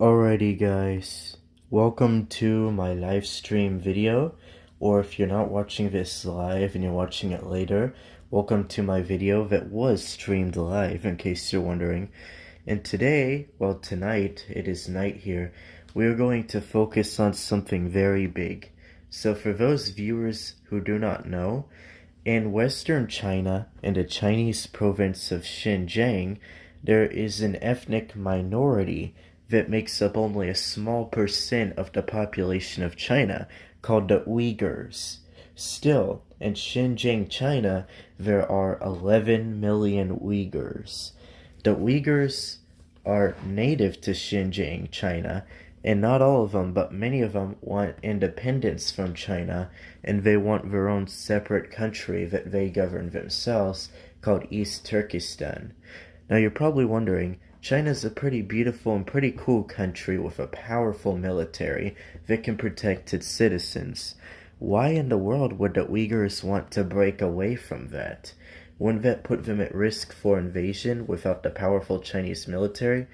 Alrighty guys, welcome to my live stream video, or if you're not watching this live and you're watching it later, welcome to my video that was streamed live in case you're wondering. And today, well tonight, it is night here, we're going to focus on something very big. So for those viewers who do not know, in Western China, in the Chinese province of Xinjiang, there is an ethnic minority that makes up only a small percent of the population of China, called the Uyghurs. Still, in Xinjiang, China, there are 11 million Uyghurs. The Uyghurs are native to Xinjiang, China, and not all of them, but many of them want independence from China, and they want their own separate country that they govern themselves, called East Turkestan. Now you're probably wondering, China's a pretty beautiful and pretty cool country with a powerful military that can protect its citizens. Why in the world would the Uyghurs want to break away from that? Wouldn't that put them at risk for invasion without the powerful Chinese military?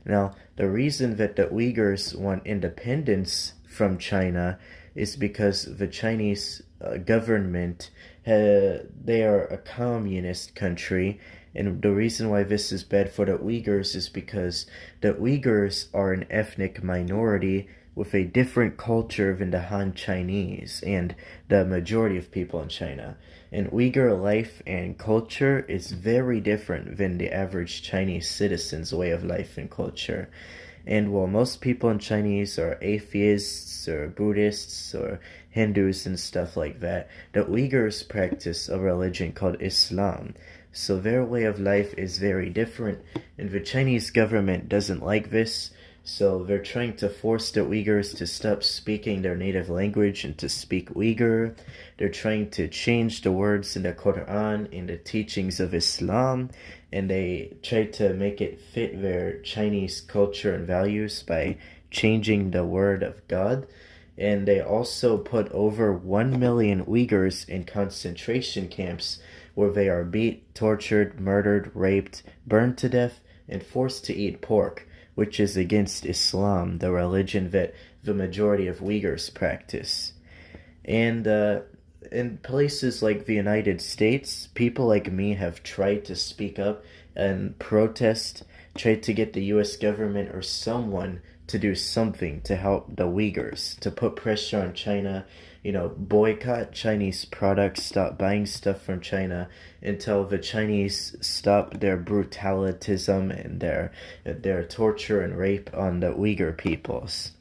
Now, the reason that the Uyghurs want independence from China is because the Chinese government, they are a communist country, and the reason why this is bad for the Uyghurs is because the Uyghurs are an ethnic minority with a different culture than the Han Chinese and the majority of people in China. And Uyghur life and culture is very different than the average Chinese citizen's way of life and culture. And while most people in Chinese are atheists or Buddhists or Hindus and stuff like that, the Uyghurs practice a religion called Islam. So their way of life is very different, and the Chinese government doesn't like this, so they're trying to force the Uyghurs to stop speaking their native language and to speak Uyghur. They're trying to change the words in the Quran, in the teachings of Islam, and they try to make it fit their Chinese culture and values by changing the word of God. And they also put over 1 million Uyghurs in concentration camps where they are beat, tortured, murdered, raped, burned to death, and forced to eat pork, which is against Islam, the religion that the majority of Uyghurs practice. And in places like the United States, people like me have tried to speak up and protest, tried to get the US government or someone to do something to help the Uyghurs, to put pressure on China, boycott Chinese products, stop buying stuff from China until the Chinese stop their brutalitism and their torture and rape on the Uyghur peoples.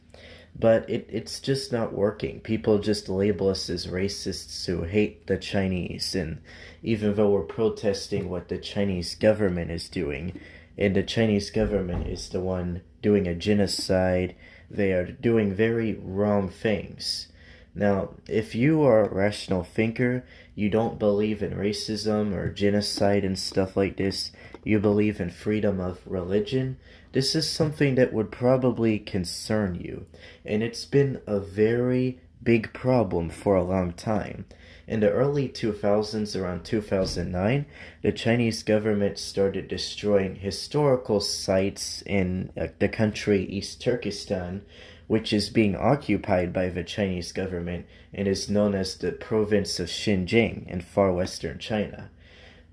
But it's just not working. People just label us as racists who hate the Chinese, and even though we're protesting what the Chinese government is doing, and the Chinese government is the one doing a genocide, they are doing very wrong things. Now, if you are a rational thinker, you don't believe in racism or genocide and stuff like this, you believe in freedom of religion, this is something that would probably concern you. And it's been a very big problem for a long time. In the early 2000s, around 2009, the Chinese government started destroying historical sites in the country East Turkestan, which is being occupied by the Chinese government and is known as the province of Xinjiang in far western China.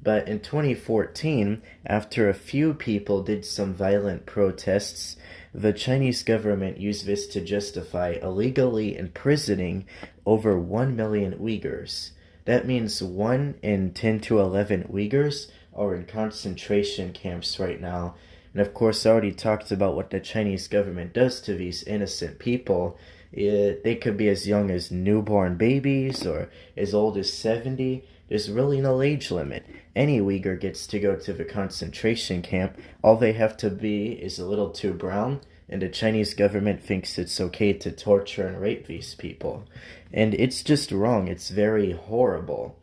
But in 2014, after a few people did some violent protests, the Chinese government used this to justify illegally imprisoning over 1 million Uyghurs. That means 1 in 10 to 11 Uyghurs are in concentration camps right now. And of course, I already talked about what the Chinese government does to these innocent people. They could be as young as newborn babies or as old as 70. There's really no age limit. Any Uyghur gets to go to the concentration camp. All they have to be is a little too brown, and the Chinese government thinks it's okay to torture and rape these people. And it's just wrong. It's very horrible.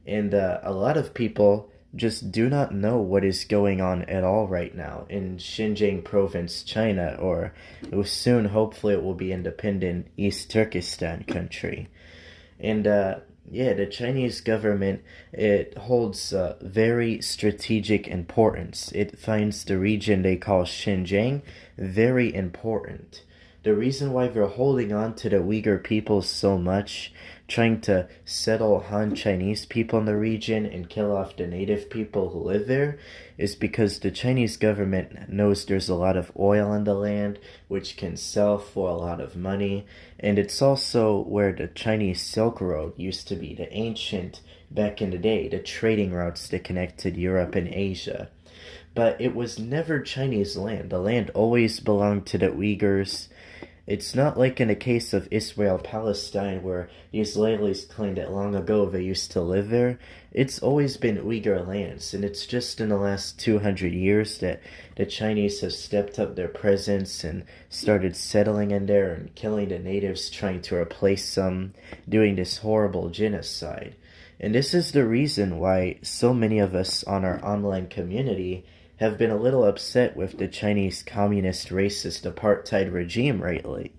And a lot of people just do not know what is going on at all right now in Xinjiang province, China, or soon, hopefully, it will be independent East Turkestan country. And Yeah, the Chinese government, it holds very strategic importance. It finds the region they call Xinjiang very important. The reason why they're holding on to the Uyghur people so much, trying to settle Han Chinese people in the region and kill off the native people who live there, is because the Chinese government knows there's a lot of oil on the land, which can sell for a lot of money, and it's also where the Chinese Silk Road used to be, the ancient, back in the day, the trading routes that connected Europe and Asia. But it was never Chinese land. The land always belonged to the Uyghurs. It's not like in the case of Israel-Palestine where the Israelis claimed that long ago they used to live there. It's always been Uyghur lands, and it's just in the last 200 years that the Chinese have stepped up their presence and started settling in there and killing the natives, trying to replace them, doing this horrible genocide. And this is the reason why so many of us on our online community have been a little upset with the Chinese communist racist apartheid regime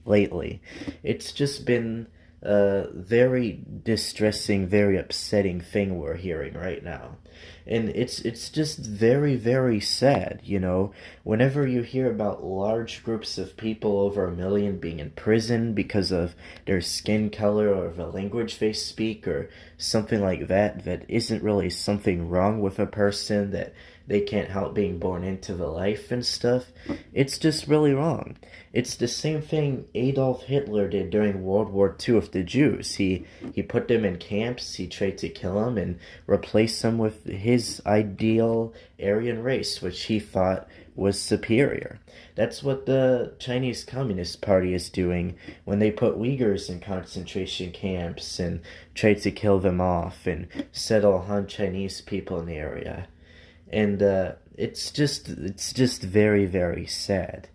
lately. It's just been a very distressing, very upsetting thing we're hearing right now. And it's just very, very sad, you know. Whenever you hear about large groups of people, over 1 million, being in prison because of their skin color or the language they speak or something like that, that isn't really something wrong with a person, that they can't help being born into the life and stuff, it's just really wrong. It's the same thing Adolf Hitler did during World War II with the Jews. He put them in camps, he tried to kill them and replace them with his ideal Aryan race, which he thought was superior. That's what the Chinese Communist Party is doing when they put Uyghurs in concentration camps and try to kill them off and settle Han Chinese people in the area. And it's just very, very sad.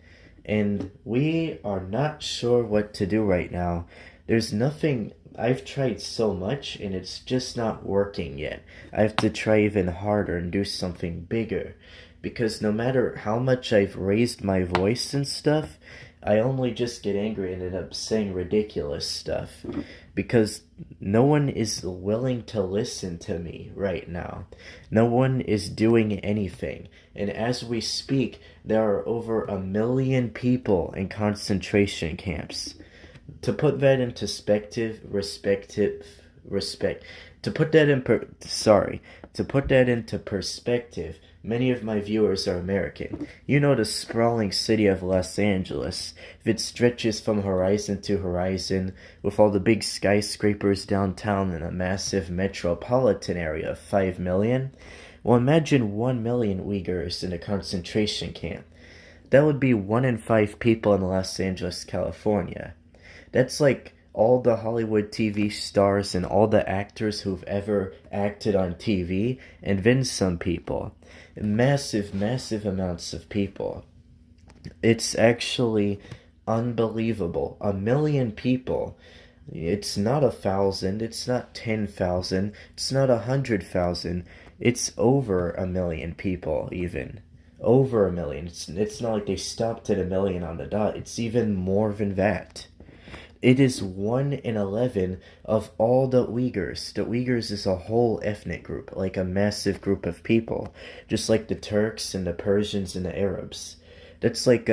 And we are not sure what to do right now. There's nothing. I've tried so much and it's just not working yet. I have to try even harder and do something bigger, because no matter how much I've raised my voice and stuff, I only just get angry and end up saying ridiculous stuff, because no one is willing to listen to me right now. No one is doing anything. And as we speak, there are over 1 million people in concentration camps. To put that into perspective, many of my viewers are American. You know the sprawling city of Los Angeles, if it stretches from horizon to horizon, with all the big skyscrapers downtown and a massive metropolitan area of 5 million? Well, imagine 1 million Uyghurs in a concentration camp. That would be 1 in 5 people in Los Angeles, California. That's like all the Hollywood TV stars and all the actors who've ever acted on TV, and then some people. Massive, massive amounts of people. It's actually unbelievable. 1 million people. It's not 1,000, it's not 10,000, it's not 100,000. It's over 1 million people, even. Over 1 million. It's not like they stopped at 1 million on the dot. It's even more than that. It is 1 in 11 of all the Uyghurs. The Uyghurs is a whole ethnic group, like a massive group of people, just like the Turks and the Persians and the Arabs. That's like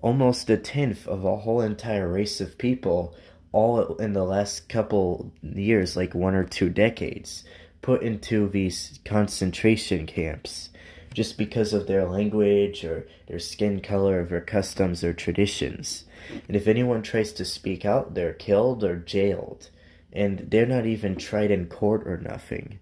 almost 1/10 of a whole entire race of people, all in the last couple years, like 1 or 2 decades, put into these concentration camps, just because of their language or their skin color or their customs or traditions. And if anyone tries to speak out, they're killed or jailed. And they're not even tried in court or nothing.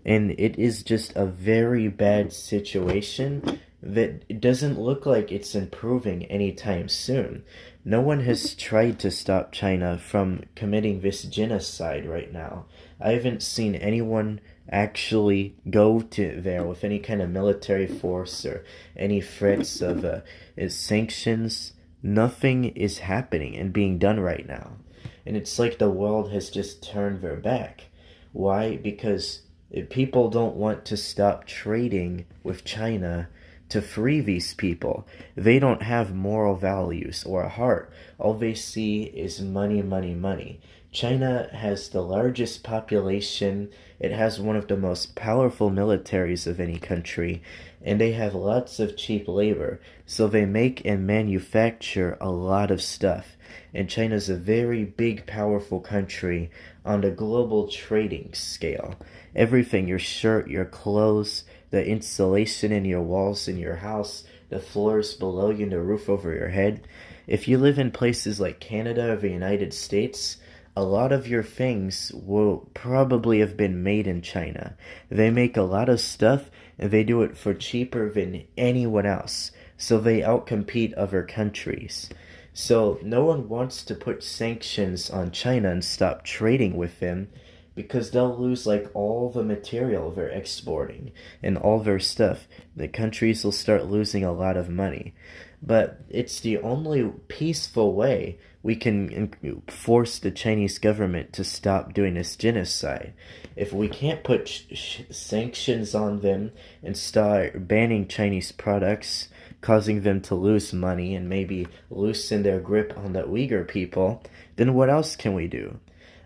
And it is just a very bad situation that it doesn't look like it's improving anytime soon. No one has tried to stop China from committing this genocide right now. I haven't seen anyone actually go to there with any kind of military force or any threats of sanctions. Nothing is happening and being done right now. And it's like the world has just turned their back. Why? Because if people don't want to stop trading with China, to free these people. They don't have moral values or a heart. All they see is money, money, money. China has the largest population. It has one of the most powerful militaries of any country, and they have lots of cheap labor. So they make and manufacture a lot of stuff. And China's a very big, powerful country on the global trading scale. Everything, your shirt, your clothes, the insulation in your walls in your house, the floors below you, and the roof over your head. If you live in places like Canada or the United States, a lot of your things will probably have been made in China. They make a lot of stuff, and they do it for cheaper than anyone else. So they outcompete other countries. So no one wants to put sanctions on China and stop trading with them, because they'll lose like all the material they're exporting and all their stuff. The countries will start losing a lot of money. But it's the only peaceful way we can force the Chinese government to stop doing this genocide. If we can't put sanctions on them and start banning Chinese products, causing them to lose money and maybe loosen their grip on the Uyghur people, then what else can we do?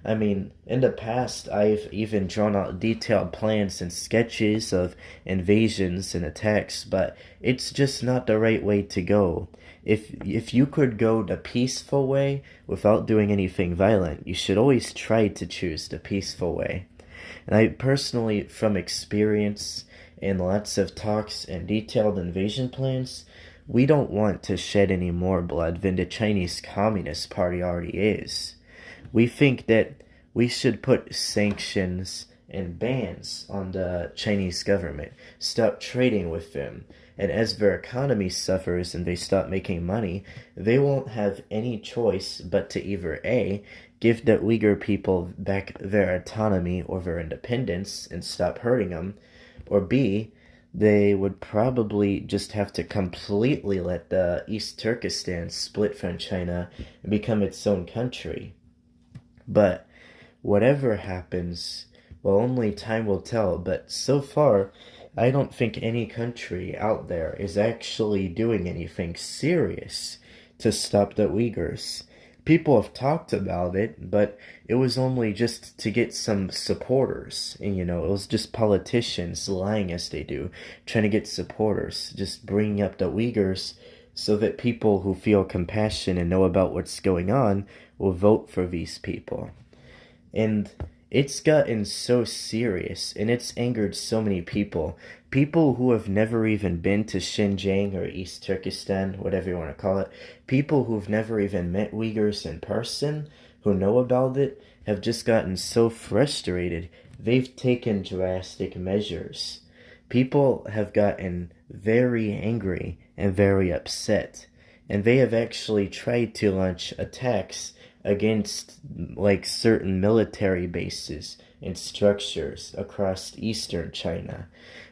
I mean, in the past, I've even drawn out detailed plans and sketches of invasions and attacks, but it's just not the right way to go. If you could go the peaceful way without doing anything violent, you should always try to choose the peaceful way. And I personally, from experience and lots of talks and detailed invasion plans, we don't want to shed any more blood than the Chinese Communist Party already is. We think that we should put sanctions and bans on the Chinese government, stop trading with them, and as their economy suffers and they stop making money, they won't have any choice but to either A, give the Uyghur people back their autonomy or their independence and stop hurting them, or B, they would probably just have to completely let the East Turkestan split from China and become its own country. But whatever happens, well, only time will tell. But so far, I don't think any country out there is actually doing anything serious to stop the Uyghurs. People have talked about it, but it was only just to get some supporters. And, it was just politicians lying as they do, trying to get supporters, just bringing up the Uyghurs so that people who feel compassion and know about what's going on will vote for these people. And it's gotten so serious, and it's angered so many people. People who have never even been to Xinjiang or East Turkestan, whatever you want to call it. People who've never even met Uyghurs in person, who know about it, have just gotten so frustrated, they've taken drastic measures. People have gotten very angry and very upset, and they have actually tried to launch attacks against certain military bases and structures across eastern China,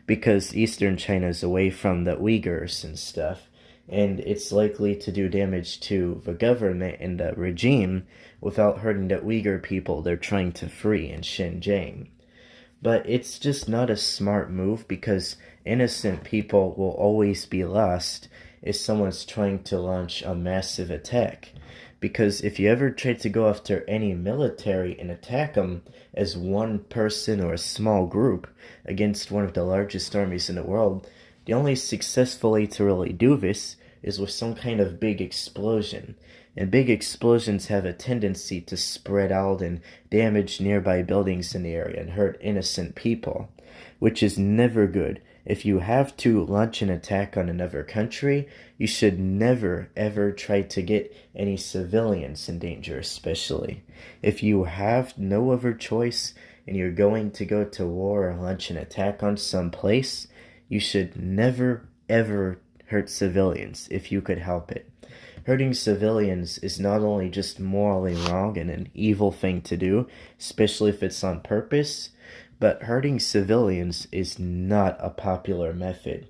because eastern China is away from the Uyghurs and stuff, and it's likely to do damage to the government and the regime without hurting the Uyghur people they're trying to free in Xinjiang. But it's just not a smart move, because innocent people will always be lost if someone's trying to launch a massive attack. Because if you ever try to go after any military and attack them as one person or a small group against one of the largest armies in the world, the only successful way to really do this is with some kind of big explosion. And big explosions have a tendency to spread out and damage nearby buildings in the area and hurt innocent people, which is never good. If you have to launch an attack on another country, you should never ever try to get any civilians in danger, especially. If you have no other choice and you're going to go to war or launch an attack on some place, you should never ever hurt civilians if you could help it. Hurting civilians is not only just morally wrong and an evil thing to do, especially if it's on purpose, but hurting civilians is not a popular method.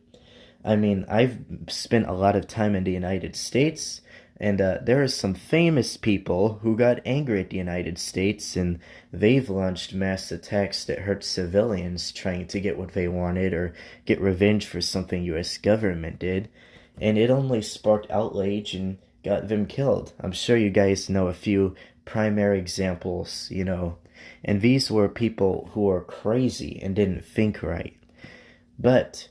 I mean, I've spent a lot of time in the United States. And there are some famous people who got angry at the United States, and they've launched mass attacks that hurt civilians trying to get what they wanted or get revenge for something US government did. And it only sparked outrage and got them killed. I'm sure you guys know a few primary examples, And these were people who were crazy and didn't think right. But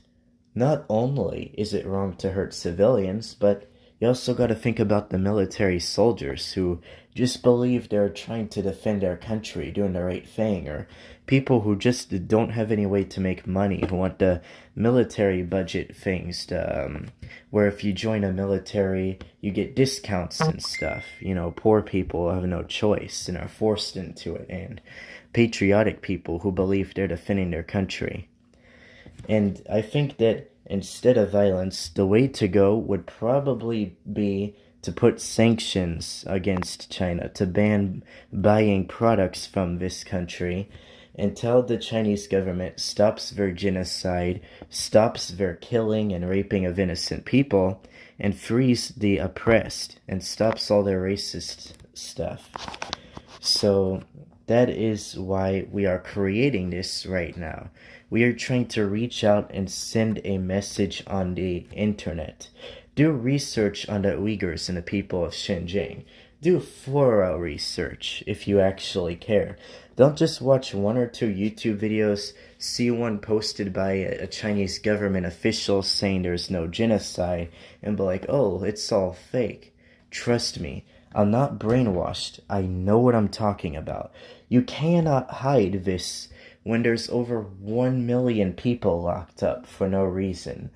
not only is it wrong to hurt civilians, but you also got to think about the military soldiers who just believe they're trying to defend their country, doing the right thing, or people who just don't have any way to make money, who want the military budget things, where if you join a military, you get discounts and stuff. Poor people have no choice and are forced into it, and patriotic people who believe they're defending their country. And I think that instead of violence, the way to go would probably be to put sanctions against China, to ban buying products from this country, until the Chinese government stops their genocide, stops their killing and raping of innocent people, and frees the oppressed, and stops all their racist stuff. So that is why we are creating this right now. We are trying to reach out and send a message on the internet. Do research on the Uyghurs and the people of Xinjiang. Do thorough research if you actually care. Don't just watch one or two YouTube videos, see one posted by a Chinese government official saying there's no genocide, and be like, oh, it's all fake. Trust me, I'm not brainwashed. I know what I'm talking about. You cannot hide this when there's over 1 million people locked up for no reason.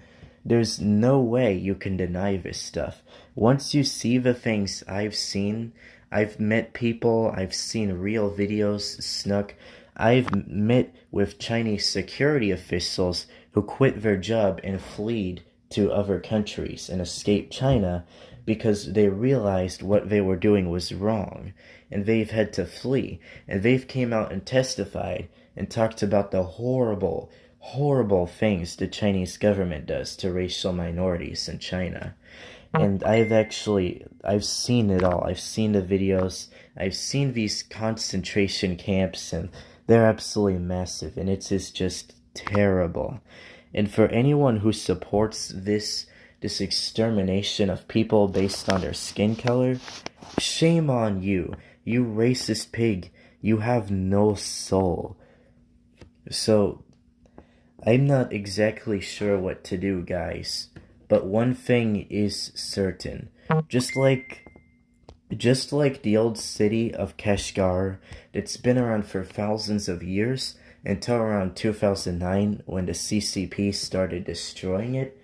There's no way you can deny this stuff. Once you see the things I've seen, I've met people, I've seen real videos snuck. I've met with Chinese security officials who quit their job and fled to other countries and escaped China because they realized what they were doing was wrong, and they've had to flee, and they've came out and testified and talked about the horrible, horrible things the Chinese government does to racial minorities in China. And I've seen it all. I've seen the videos. I've seen these concentration camps, and they're absolutely massive, and it is just terrible. And for anyone who supports this extermination of people based on their skin color, shame on you. You racist pig. You have no soul. So, I'm not exactly sure what to do, guys. But one thing is certain. Just like the old city of Kashgar that's been around for thousands of years until around 2009 when the CCP started destroying it,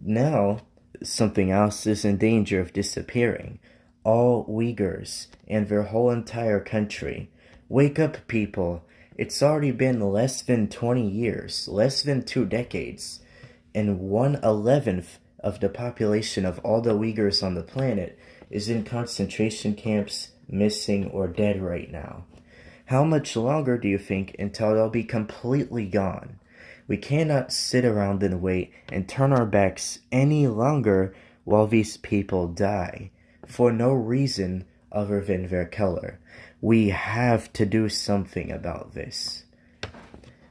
now something else is in danger of disappearing. All Uyghurs and their whole entire country. Wake up, people. It's already been less than 20 years, less than 2 decades, and 1/11th of the population of all the Uyghurs on the planet is in concentration camps, missing, or dead right now. How much longer do you think until they'll be completely gone? We cannot sit around and wait and turn our backs any longer while these people die, for no reason other than their color. We have to do something about this.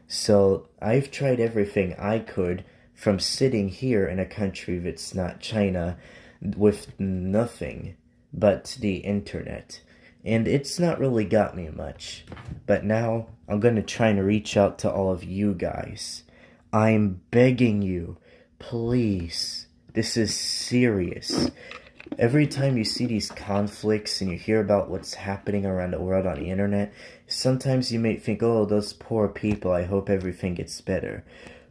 So, I've tried everything I could from sitting here in a country that's not China with nothing but the internet. And it's not really got me much. But now, I'm going to try and reach out to all of you guys. I'm begging you, please. This is serious. Every time you see these conflicts and you hear about what's happening around the world on the internet, sometimes you may think, oh, those poor people, I hope everything gets better.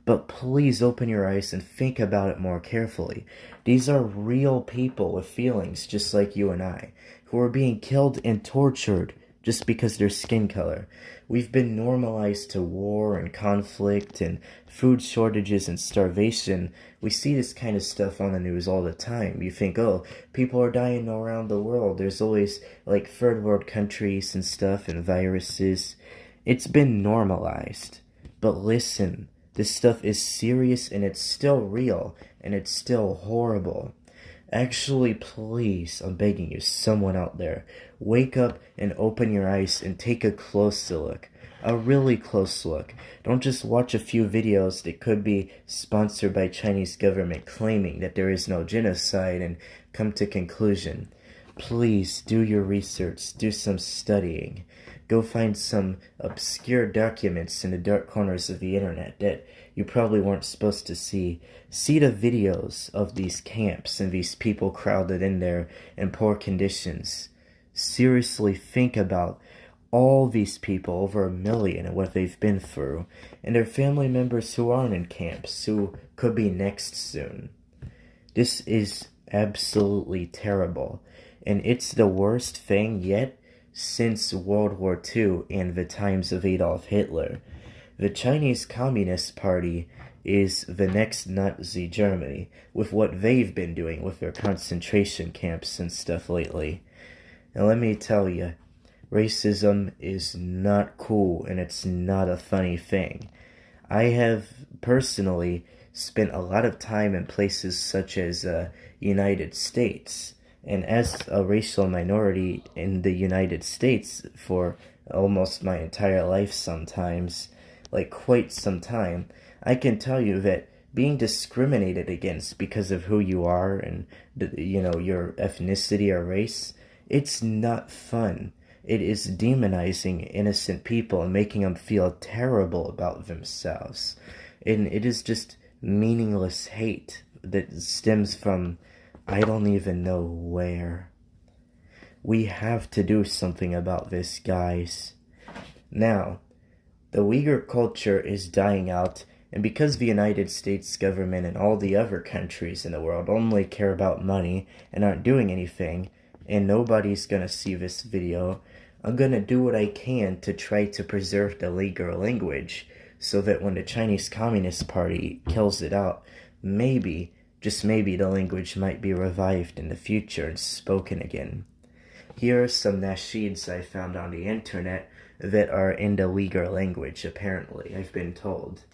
But please open your eyes and think about it more carefully. These are real people with feelings just like you and I, who are being killed and tortured just because their skin color. We've been normalized to war and conflict and food shortages and starvation. We see this kind of stuff on the news all the time. You think, oh, people are dying around the world. There's always, like, third world countries and stuff and viruses. It's been normalized. But listen, this stuff is serious and it's still real and it's still horrible. Actually, please, I'm begging you, someone out there, wake up and open your eyes and take a close look. A really close look. Don't just watch a few videos that could be sponsored by Chinese government claiming that there is no genocide and come to conclusion. Please do your research, do some studying. Go find some obscure documents in the dark corners of the internet that you probably weren't supposed to see. See the videos of these camps and these people crowded in there in poor conditions. Seriously think about all these people, over 1 million, and what they've been through, and their family members who aren't in camps, who could be next soon. This is absolutely terrible, and it's the worst thing yet since World War II and the times of Adolf Hitler. The Chinese Communist Party is the next Nazi Germany, with what they've been doing with their concentration camps and stuff lately. Now let me tell you, racism is not cool, and it's not a funny thing. I have personally spent a lot of time in places such as United States, and as a racial minority in the United States for almost my entire life sometimes, like quite some time, I can tell you that being discriminated against because of who you are and, your ethnicity or race, it's not fun. It is demonizing innocent people and making them feel terrible about themselves. And it is just meaningless hate that stems from I don't even know where. We have to do something about this, guys. Now, the Uyghur culture is dying out, and because the United States government and all the other countries in the world only care about money and aren't doing anything, and nobody's gonna see this video, I'm gonna do what I can to try to preserve the Uyghur language so that when the Chinese Communist Party kills it out, maybe, just maybe, the language might be revived in the future and spoken again. Here are some nasheeds I found on the internet that are in the Uyghur language, apparently, I've been told.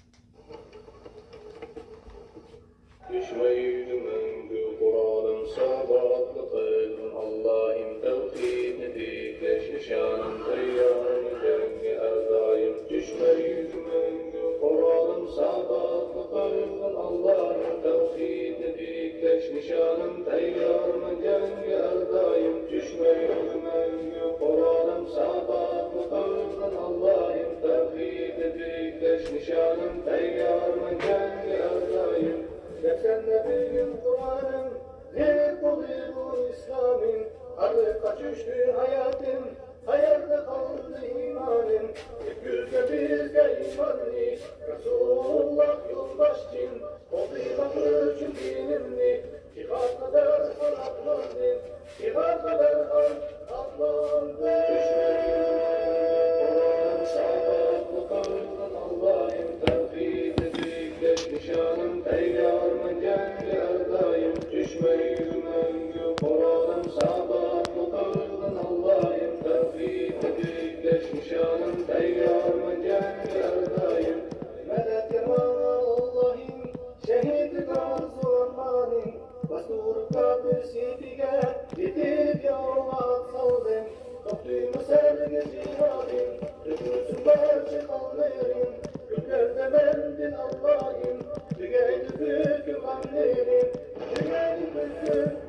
Allah'ım, bir gayri büyük annerim, bir gayri büyük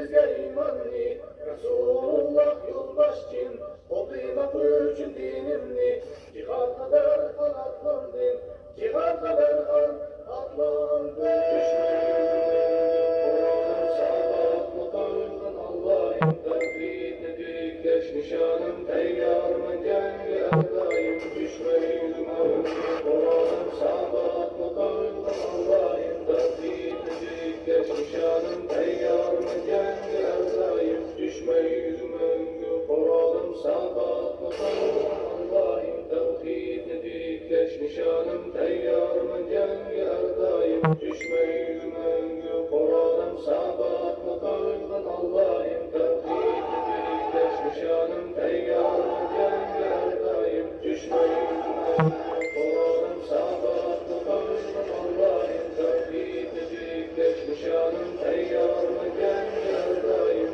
bizge imanni, Resulullah yoldaşçın, o kıymak üçün dinimni, cihad kadar kan atlandın, cihad kadar kan atlandın. Düşmeyin, sabat mutanın Allah'ın tevhidine büyükleş nişanım, peygamberın cengi erdayım, düşmeyin, Kur'an'ım sabat mutanın Allah'ın tevhidine büyükleş nişanım, peygamberın cengi erdayım, düşmeyin, Kur'an'ım sabat mutanın Allah'ın tevhidine büyükleş nişanım, peygamberın cengi erdayım, düşmeyin, Kur'an'ım sabat mutanın Allah'ın tevhidine büyükleş nişanım, peygamberın cengi erdayım, düşmeyin, Kur'an'ım sabat mutanın Allah'ın tevhidine büyükleş nişanım, peygamberın cengi erdayım.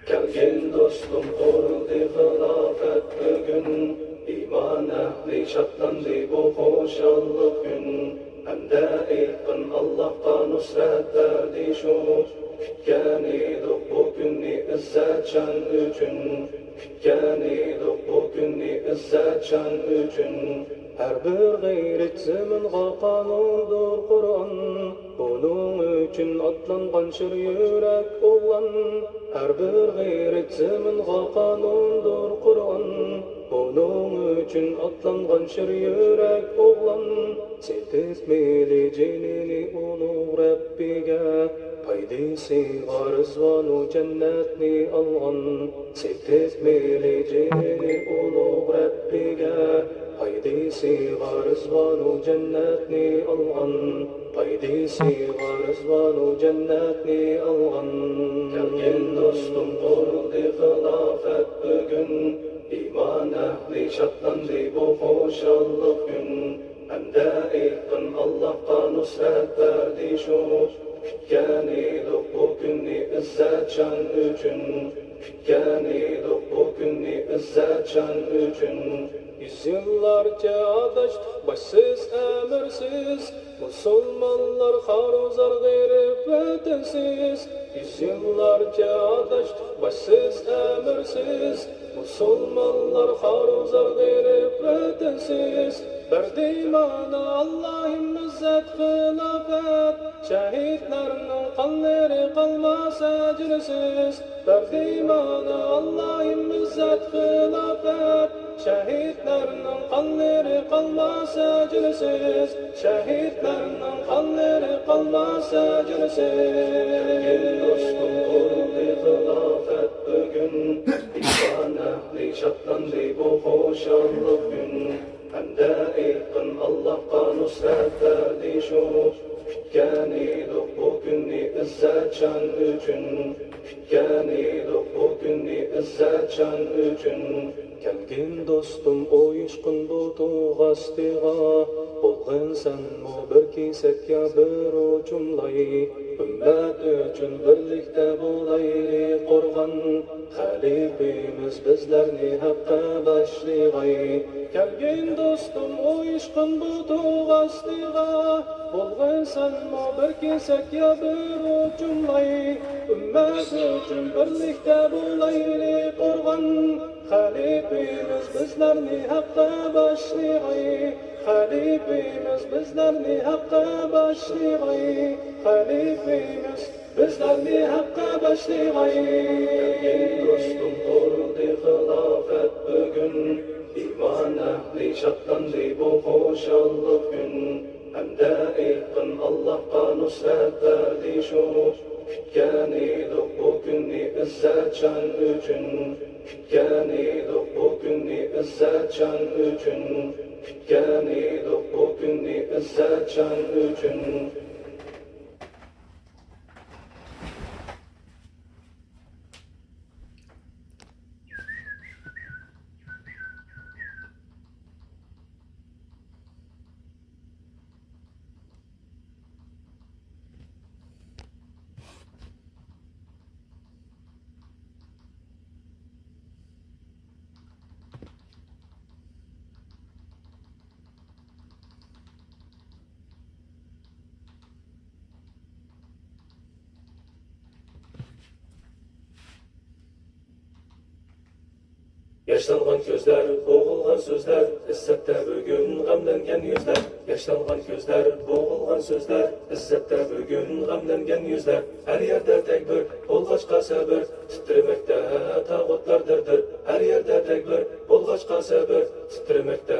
Gelgin dostum kuruldu hilafet bugün, iman ehli şatlandı bu hoşallık gün. Hem de yakın Allah'ta nusret verdi şu, kütken idik bu günni izzet şan üçün, kütken idik bu günni izzet şan üçün. Her bir gayret zeminga kanundur Kur'an, bunun üçün atlangan şir yürek oğlan. Her bir gayret zeminga kanundur Kur'an, bunun üçün atlangan şir yürek oğlan. Setesmeli cenini ulug' Rabbiga, paydasiga rizvanu cennetni algan. Setesmeli cenini ulug' Rabbiga, paydasiga rizvanu cennetni algan. Paydasiga rizvanu cennetni algan. Gelgin dostum kuruldu hilafet bugün, iman ehli şatlandı bu hoşallık gün. Hem de yakın Allah'ta nusret verdi şu, kütken idik bu günni izzet şan üçün, kütken idik bu günni izzet şan üçün. Yüzyıllarca adaştık başsız emirsiz, Müslümanlar haruzar gayrı vatansiz. Yüzyıllarca adaştık başsız emirsiz, Müslümanlar haruzar gayrı vatansiz. Verdi mana Allah'ın izzet hilafet, şehitlerinin kanları kalmasa cinsiz. Verdi mana Allah'ın izzet hilafet, şehitlerinin kanları kalmasa cinsiz. Şehitlerinin kanları kalmasa cinsiz. Dostum kuruldu hilafet bugün, iman ehli şatlandı bu hoşallık gün. Hem de yakın Allah'ta nusret verdi şu, kütken idik bu günni izzet şan üçün, kütken idik bu günni izzet şan üçün. Gelgin dostum o işkın bu tuğastiga, bolğan senmu bir kesek ya bir ucumlay. Ümmet üçün birlikte bulayli qurgan, halifimiz bizlerni haqqa başligay. Gelgin dostum o işkın bu tuğastiga, bolğan senmu bir kesek ya bir ucumlay. Ümmet üçün birlikte bulayli qurgan, halifimiz bizlerni haqqa başligay. Halifimiz bizlerni haqqa başligay. Halifimiz bizlerni haqqa başligay. Gelgin dostum kuruldu hilafet bugün, iman ehli şatlandı bu hoşallık gün. Hem de yakın Allah'ta nusret verdi şu, kütken idik bu günni izzet şan üçün, kütken idik bu günni izzet şan üçün, kütken idik bu günni izzet şan üçün. Yaşlangan gözler, boğulgan sözler, izzette bugün gamlengen yüzler. Yaşlangan gözler, boğulgan sözler, izzette bugün gamlengen yüzler. Her yerde tekbir, bolgaçka sabır, titremekte tağutlardırdır. Her yerde tekbir, bolgaçka sabır, titremekte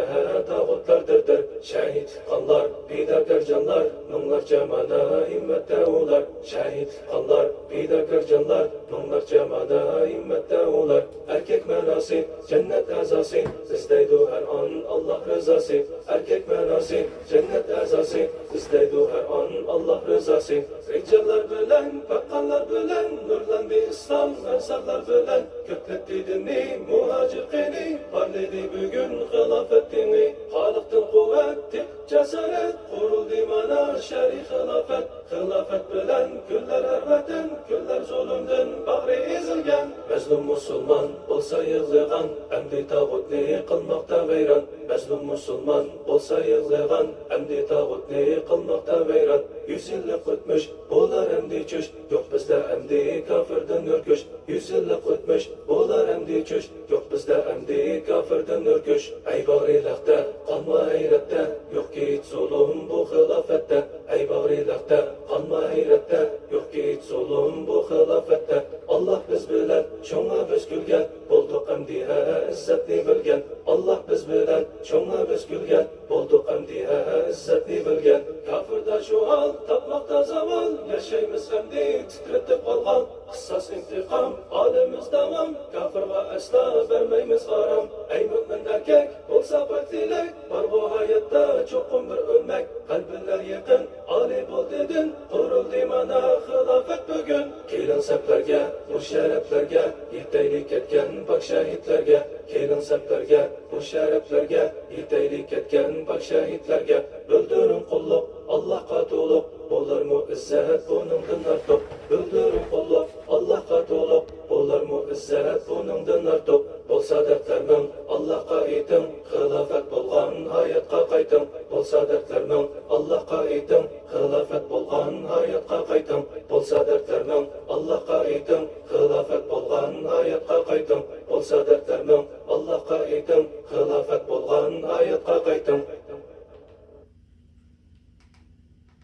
tağutlardırdır. Şehit kanlar, fidakar canlar, minglarca mana himmette ular. Şehit kanlar, fidakar canlar, minglarca mana himmette ular. Erkek manası, cennet azası, isteydu her an Allah rızası. Erkek manası, cennet azası, isteydu her an Allah rızası. Ricalar bilen, bakkanlar bilen, nurlandı İslam, ensarlar bilen. Kökletti dini, muhacir qini, parladı bugün hilafet dini. Halıktın kuvveti, cesaret, kuruldu mana şer'i hilafet. Hilafet bilen, güller erveten, güller zulümden, bahri ezilgen. Mezlum Müslüman olsa yığılgan, emdi tağutni kılmakta veyran. Mezlum Müslüman olsa yığılgan, emdi tağutni kılmakta veyran. 100 yıllık ötmüş, bolar emdi çüş, yok bizde emdi kafirden ürküş. 100 yıllık ötmüş, bolar emdi çüş, yok bizde emdi kafirden ürküş. Ey bağrilakta, kanma hayrette, yok ki hiç zulüm bu hilafette. Ey bağrilakta, kanma hayrette, yok ki hiç zulüm bu hilafette. Allah biz bilen, şoňa biz gülgen, bolduk emdi izzetni bilgen. Allah biz bilen, şoňa biz gülgen, bolduk emdi izzetni bilgen. Kafirda şu hal, tapmakta zaval, yaşaymiz emdi titretip kalgan. Kıssas intikam, alemiz devam, kafirga asla vermeymiz aram. Ey mümin erkek, olsa baktilek, var bu hayatta çokum bir ölmek. Kalbinler yakın, ali bol dedin, kuruldu mana hilafet bugün. Kelin seplerge, bu şereflerge, yeteylik etken bak şehitlerge. Kelin seplerge, bu şereflerge, yeteylik etken bak şehitlerge. Öldürün kulluk, Allah'a tulup, bolar mu izzet bunundan artıp. Öldürün kulluk, Allah'a tulup, bolar mu izzet bunundan artıp. Bolsa dertlermin Allah'a itin, hilafet bolgan hayatqa qaytın. Bolsa dertlermin Allah'a itin, hilafet bolgan hayatqa qaytın. Bolsa dertlermin Allah'a itin, hilafet bolgan hayatqa qaytın. Bolsa dertlermin Allah'a itin, hilafet bolgan hayatqa qaytın.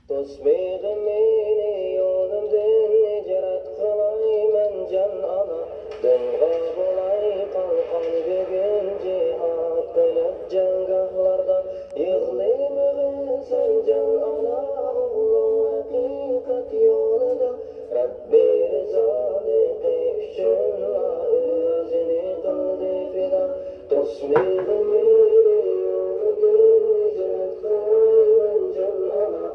Tosbeg'im meni yo'limdan ijrat qilayman jon ona. Dinga bo'lay qalqon bugun jihad qilib janggohlarda. Yig'laymisan jon ona, ulug' haqiqat yo'lida. Rabbi rizoligi uchun o'zini qildi fido. Tosbeg'im meni yo'limdan ijrat qilayman jon ona.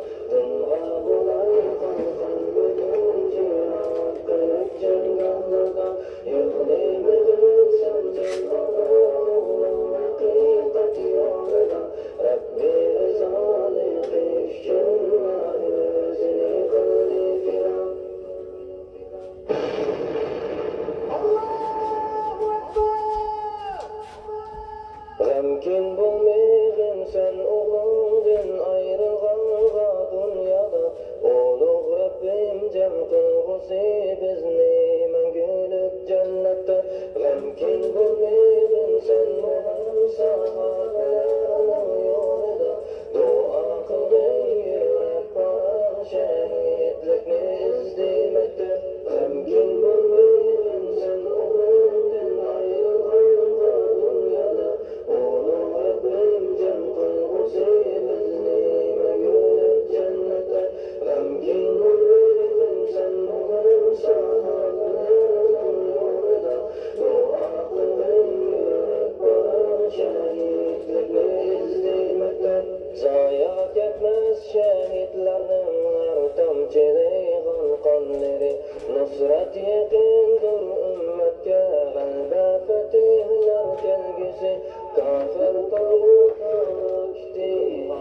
G'amkin bo'lmagin sen o'g'lingdan ayrilganga dunyoda. Ulug' Rabbim jam qilg'usi bizni mangulik jannatda. G'amkin bo'lmagin sen o'g'ling sahobalarning yo'lida. Duo qilgin yurak bor shahidlikni izlamakda. G'amkin bo'lmagin sen o'g'lingdan ayrilganga dunyoda. Ulug' Rabbim jam qilg'usi bizni mangulik jannatda. G'amkin bo'lmagin sen o'g'ling sahobalarning yo'lida. Duo qilgin yurak bor shahidlikni izlamakda. Zoya ketmas shahidlarning har tomchilaygan qonlari. Nusrat yaqindir ummatga, g'alaba fatihlar kelgusi. Kafir tağut'a uçti,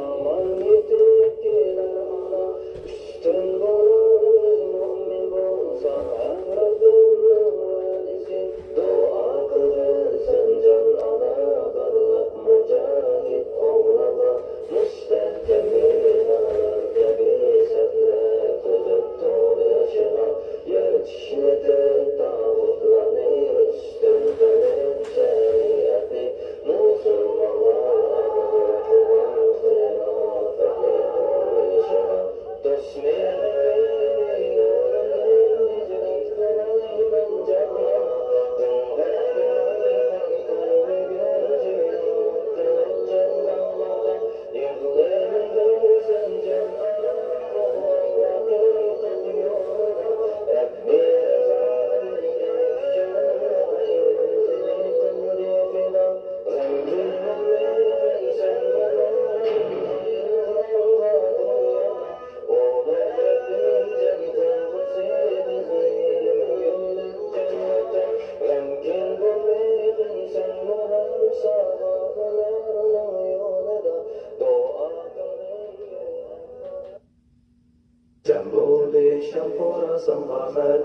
aman yetip gelir ana. Üstün boluruz mu'min bolsa, Rabbimning vadisi. Dua qilsin jon ana, barliq mujahid oğlaga. Mustahkam imanlardagi saflar qilib turishga. Yer tishlatib tağutlarni üstün qilib shariat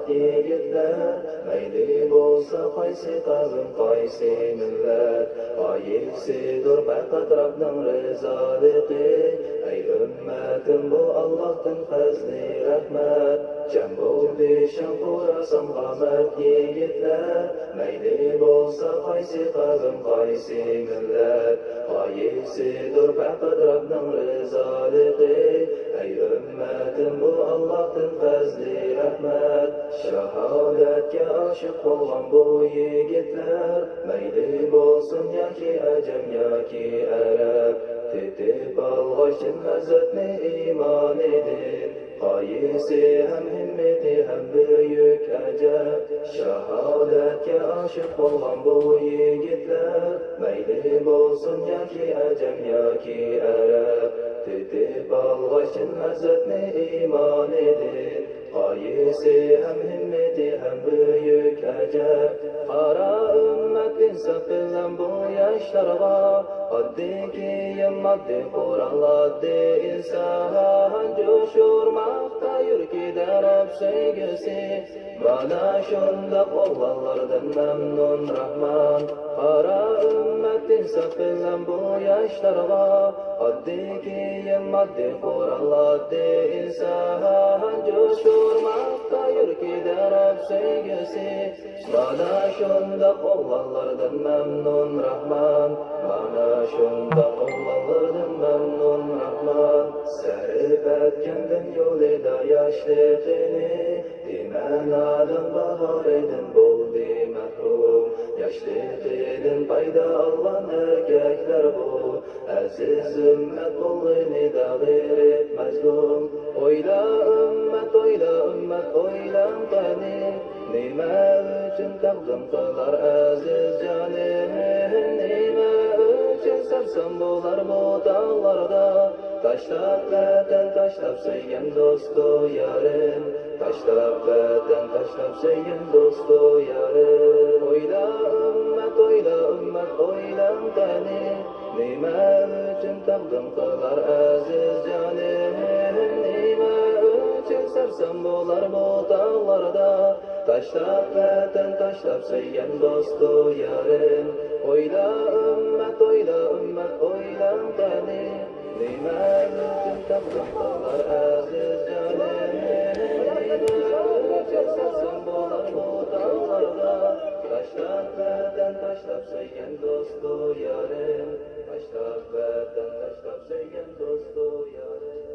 mərd yigitlər, məyli bolsa qaysi qavm, qaysi millət, qayıqsidur faqat Rabbning rizaligi. Ey ümmətim, bu Allah'tan fəzli rəhmət, cəm boldu şən Xorasanğa mərd yigitlər, məyli bolsa qaysi qavm, qaysi millət, qayıqsidur faqat Rabbning rizaligi. Ey ümmətim, bu Allah'tan fəzli rəhmət, şəhadətə aşıq olğan bu yigitlər, məyli bolsun yoki əcəm yoki ərəb, tetib alğaçın məzzətni iman edin, qayısı həm himmeti həm böyük əcəb, şəhadətə aşıq olğan bu yigitlər, məyli bolsun yoki əcəm yoki ərəb, tetib alğaçın məzzətni iman edin, qayısı həm himmeti həm böyük əcəb. Qara ümmət insaf bilen bu yaşlarga, addi kiyim addi Kur'an addi insan, coşurmakta yürkide Rab sevgisi, bana şundaq oğlanlardan memnun Rahman. Qara ümmət insaf bilen bu yaşlarga, addi kiyim addi Kur'an addi insan, coşurmakta yürkide Rab sevgisi, bana şundaq oğlanlardan memnun Rahman, bana şundaq oğlanlardan memnun Rahman. Sərib ətkəndin yolida yaşlıqini, dimən adın baharıydın boldi məhrum, yaşlıqinin payda alğan erkəklər bu, əziz ümmət bolğini da qeyrib məzlum. Oyla ümmət, oylan qəni, nimə üçün təqdim qılar əziz canım, nimə üçün sərsəm bolar bu dağlarda, taşlap vətən, taşlap söyən dostu yarım, taşlap vətən, taşlap söyən dostu yarım. Oyla ümmət, oylan qəni, nimə üçün təqdim qılar əziz canım, nimə üçün sərsəm bolar bu dağlarda, taşlap vətən, taşlap söyən dostu yarım. Oyla ümmət, oylan qəni, nimə üçün təqdim qılar əziz canım, nimə üçün sərsəm bolar bu dağlarda, taşlap vətən, taşlap söyən dostu yarım, taşlap vətən, taşlap söyən dostu yarım.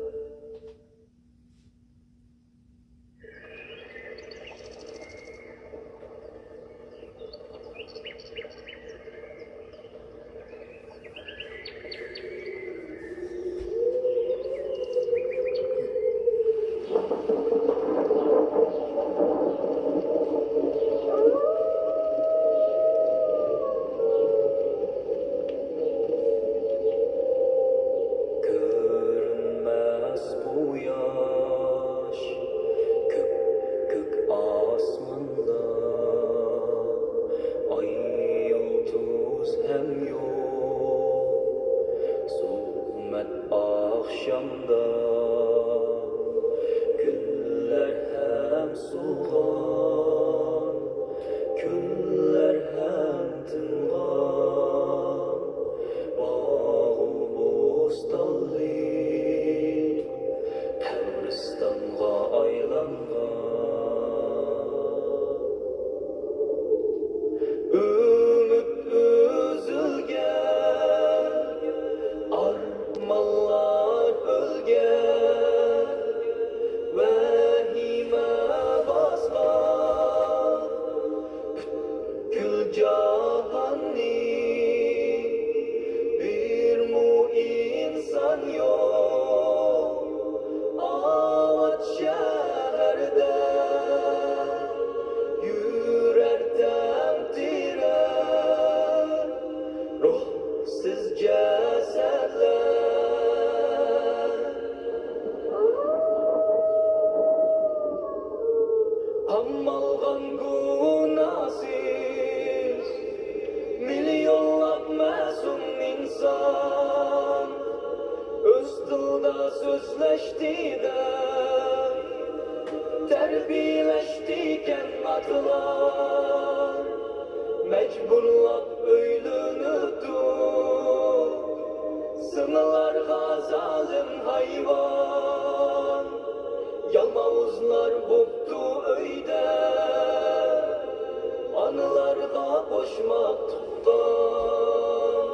terbiyeleştiken atılar mecburlap öylünüdü sınırlarga zalim hayvan yalmavuzlar buktu öyde anılarga koşmak tuttan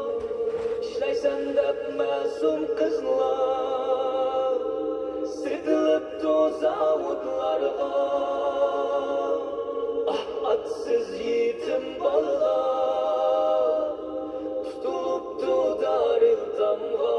işleysen dep masum kızlar sidiliptu zavutlarga ah atsız yetim balalar tutuluptu daril damga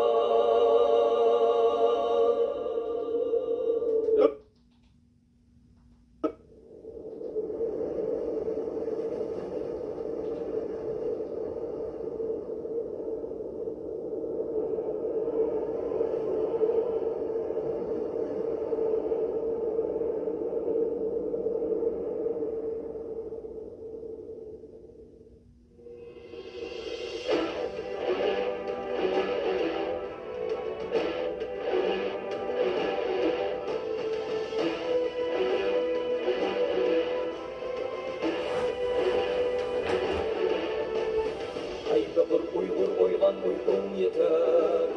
Uygur oygan uygun yeter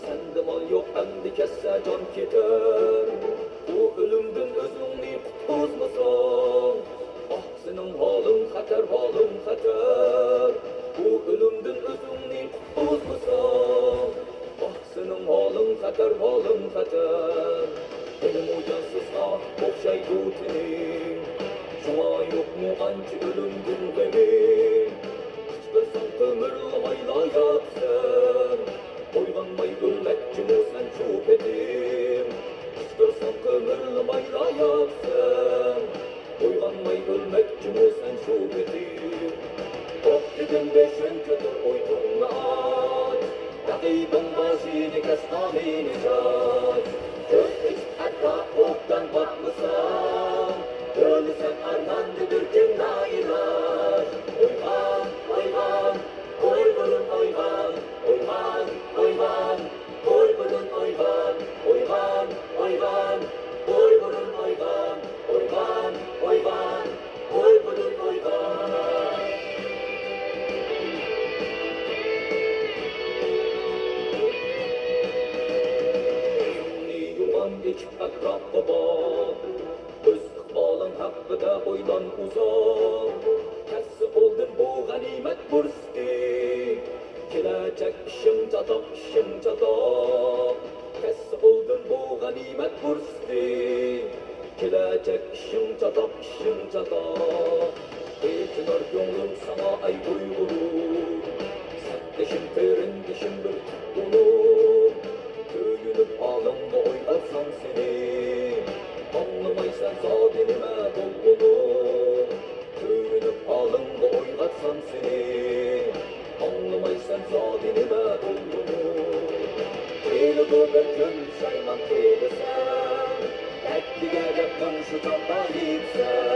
sende mal yok endi kesse can keter bu ölümdün özüngni kutuzmasan ah senin halın xatar bu ölümdün özüngni kutuzmasan ah senin halın xatar benim uyansızga okşaydu tenim şuna yok mu anca ölümdün benim Kışkırsan kömürlamayla yatsın Oylanmay ölmekçi mi sen şüphedim Kışkırsan kömürlamayla yatsın Oylanmay ölmekçi mi sen şüphedim Ok dedim beşin kötür uydunla aç Rakibin başını kes amini caç Göz iç hatta oktan bakmasan Ölürsen armandı bir gün ilaç Oyman, oyman, oymanın oyman Oyman, oyman, oymanın oyman Oyman, oyman, oymanın oyman Oyman, oyman, oymanın oyman Yüzünü yuman geçip akrab baba Öz iqbalın haqqıda oydan uzak Kessi oldun bu ganimet bursti Gelecek işim çatak Kessi oldun bu ganimet bursti Gelecek işim çatak Eğitinir gönlüm sana ay Uygur'um Sertleşim terindişim bir tutkunum Köyünüp alımda oynatsam seni Anlamaysan zadinime dolgunum Köyünüp alımda oynatsam seni Anlamaysan zadinime dolgunum Kıylı göbekün sayman kıylısın Etkiye yakın şu tamba gitsen